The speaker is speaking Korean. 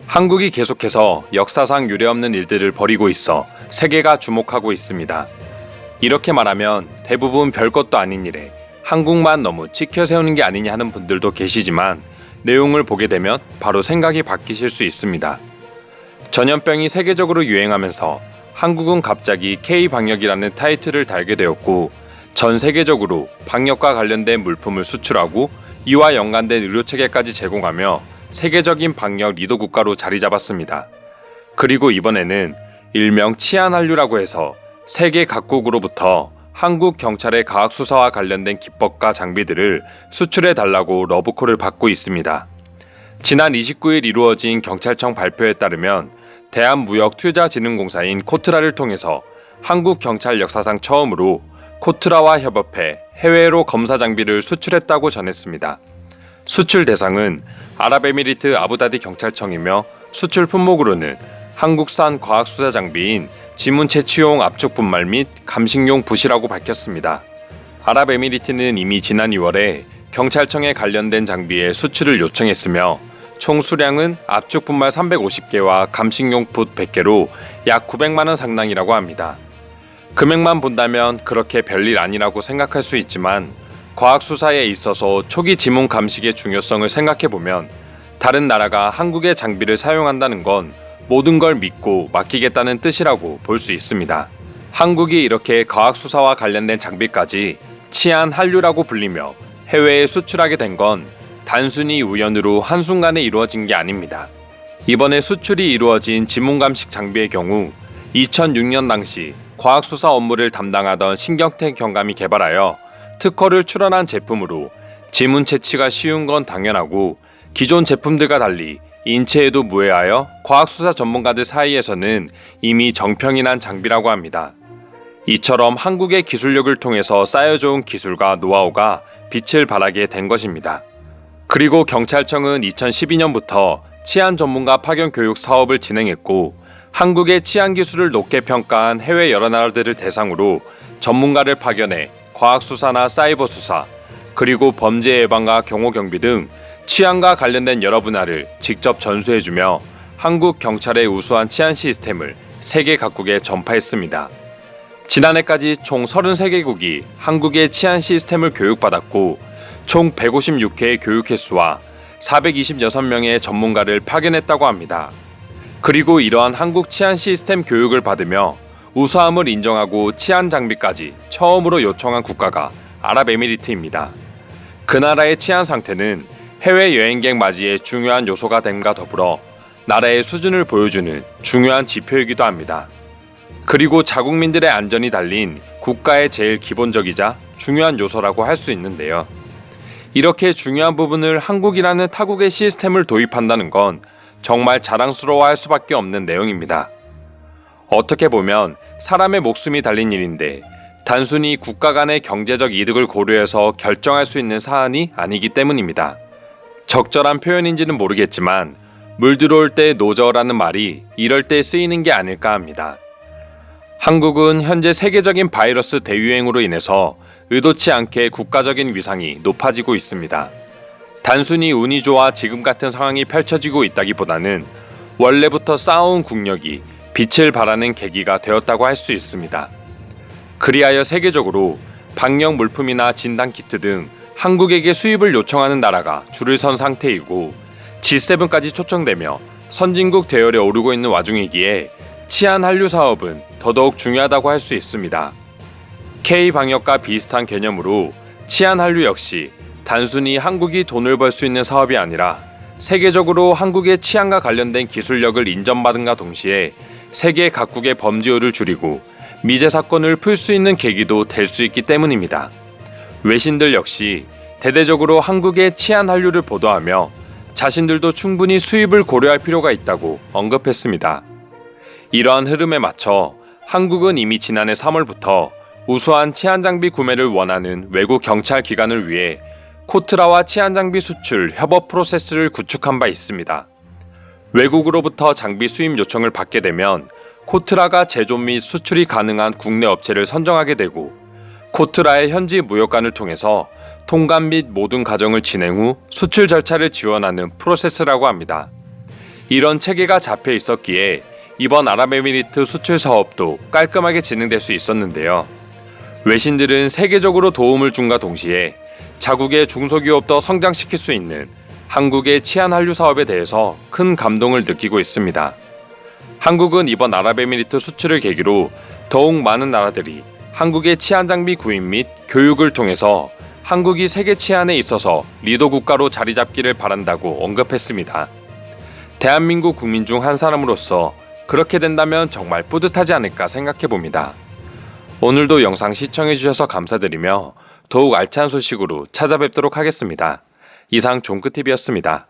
한국이 계속해서 역사상 유례없는 일들을 벌이고 있어 세계가 주목하고 있습니다. 이렇게 말하면 대부분 별것도 아닌 일에 한국만 너무 치켜 세우는 게 아니냐 하는 분들도 계시지만 내용을 보게 되면 바로 생각이 바뀌실 수 있습니다. 전염병이 세계적으로 유행하면서 한국은 갑자기 K-방역이라는 타이틀을 달게 되었고 전 세계적으로 방역과 관련된 물품을 수출하고 이와 연관된 의료체계까지 제공하며 세계적인 방역 리더 국가로 자리 잡았습니다. 그리고 이번에는 일명 치안한류라고 해서 세계 각국으로부터 한국 경찰의 과학수사와 관련된 기법과 장비들을 수출해달라고 러브콜을 받고 있습니다. 지난 29일 이루어진 경찰청 발표에 따르면 대한무역투자진흥공사인 코트라를 통해서 한국 경찰 역사상 처음으로 코트라와 협업해 해외로 검사 장비를 수출했다고 전했습니다. 수출 대상은 아랍에미리트 아부다비 경찰청이며 수출 품목으로는 한국산 과학수사 장비인 지문 채취용 압축 분말 및 감식용 붓이라고 밝혔습니다. 아랍에미리트는 이미 지난 2월에 경찰청에 관련된 장비의 수출을 요청했으며 총 수량은 압축 분말 350개와 감식용 붓 100개로 약 900만 원 상당이라고 합니다. 금액만 본다면 그렇게 별일 아니라고 생각할 수 있지만 과학수사에 있어서 초기 지문 감식의 중요성을 생각해보면 다른 나라가 한국의 장비를 사용한다는 건 모든 걸 믿고 맡기겠다는 뜻이라고 볼 수 있습니다. 한국이 이렇게 과학수사와 관련된 장비까지 치안한류라고 불리며 해외에 수출하게 된 건 단순히 우연으로 한순간에 이루어진 게 아닙니다. 이번에 수출이 이루어진 지문감식 장비의 경우 2006년 당시 과학수사 업무를 담당하던 신경택 경감이 개발하여 특허를 출원한 제품으로 지문 채취가 쉬운 건 당연하고 기존 제품들과 달리 인체에도 무해하여 과학수사 전문가들 사이에서는 이미 정평이 난 장비라고 합니다. 이처럼 한국의 기술력을 통해서 쌓여져온 기술과 노하우가 빛을 발하게 된 것입니다. 그리고 경찰청은 2012년부터 치안 전문가 파견 교육 사업을 진행했고 한국의 치안 기술을 높게 평가한 해외 여러 나라들을 대상으로 전문가를 파견해 과학수사나 사이버 수사, 그리고 범죄 예방과 경호 경비 등 치안과 관련된 여러 분야를 직접 전수해주며 한국 경찰의 우수한 치안 시스템을 세계 각국에 전파했습니다. 지난해까지 총 33개국이 한국의 치안 시스템을 교육받았고 총 156회의 교육 횟수와 426명의 전문가를 파견했다고 합니다. 그리고 이러한 한국 치안 시스템 교육을 받으며 우수함을 인정하고 치안 장비까지 처음으로 요청한 국가가 아랍에미리트입니다. 그 나라의 치안 상태는 해외 여행객 맞이의 중요한 요소가 됨과 더불어 나라의 수준을 보여주는 중요한 지표이기도 합니다. 그리고 자국민들의 안전이 달린 국가의 제일 기본적이자 중요한 요소라고 할 수 있는데요. 이렇게 중요한 부분을 한국이라는 타국의 시스템을 도입한다는 건 정말 자랑스러워할 수밖에 없는 내용입니다. 어떻게 보면 사람의 목숨이 달린 일인데 단순히 국가 간의 경제적 이득을 고려해서 결정할 수 있는 사안이 아니기 때문입니다. 적절한 표현인지는 모르겠지만 물 들어올 때 노저라는 말이 이럴 때 쓰이는 게 아닐까 합니다. 한국은 현재 세계적인 바이러스 대유행으로 인해서 의도치 않게 국가적인 위상이 높아지고 있습니다. 단순히 운이 좋아 지금 같은 상황이 펼쳐지고 있다기보다는 원래부터 쌓아온 국력이 빛을 발하는 계기가 되었다고 할 수 있습니다. 그리하여 세계적으로 방역 물품이나 진단키트 등 한국에게 수입을 요청하는 나라가 줄을 선 상태이고 G7까지 초청되며 선진국 대열에 오르고 있는 와중이기에 치안 한류 사업은 더더욱 중요하다고 할 수 있습니다. K-방역과 비슷한 개념으로 치안 한류 역시 단순히 한국이 돈을 벌 수 있는 사업이 아니라 세계적으로 한국의 치안과 관련된 기술력을 인정받은과 동시에 세계 각국의 범죄율을 줄이고 미제 사건을 풀 수 있는 계기도 될 수 있기 때문입니다. 외신들 역시 대대적으로 한국의 치안 한류를 보도하며 자신들도 충분히 수입을 고려할 필요가 있다고 언급했습니다. 이러한 흐름에 맞춰 한국은 이미 지난해 3월부터 우수한 치안 장비 구매를 원하는 외국 경찰 기관을 위해 코트라와 치안 장비 수출 협업 프로세스를 구축한 바 있습니다. 외국으로부터 장비 수입 요청을 받게 되면 코트라가 제조 및 수출이 가능한 국내 업체를 선정하게 되고 코트라의 현지 무역관을 통해서 통관 및 모든 과정을 진행 후 수출 절차를 지원하는 프로세스라고 합니다. 이런 체계가 잡혀 있었기에 이번 아랍에미리트 수출 사업도 깔끔하게 진행될 수 있었는데요. 외신들은 세계적으로 도움을 준과 동시에 자국의 중소기업도 성장시킬 수 있는 한국의 치안 한류 사업에 대해서 큰 감동을 느끼고 있습니다. 한국은 이번 아랍에미리트 수출을 계기로 더욱 많은 나라들이 한국의 치안 장비 구입 및 교육을 통해서 한국이 세계 치안에 있어서 리더 국가로 자리 잡기를 바란다고 언급했습니다. 대한민국 국민 중 한 사람으로서 그렇게 된다면 정말 뿌듯하지 않을까 생각해 봅니다. 오늘도 영상 시청해 주셔서 감사드리며 더욱 알찬 소식으로 찾아뵙도록 하겠습니다. 이상 종크TV였습니다.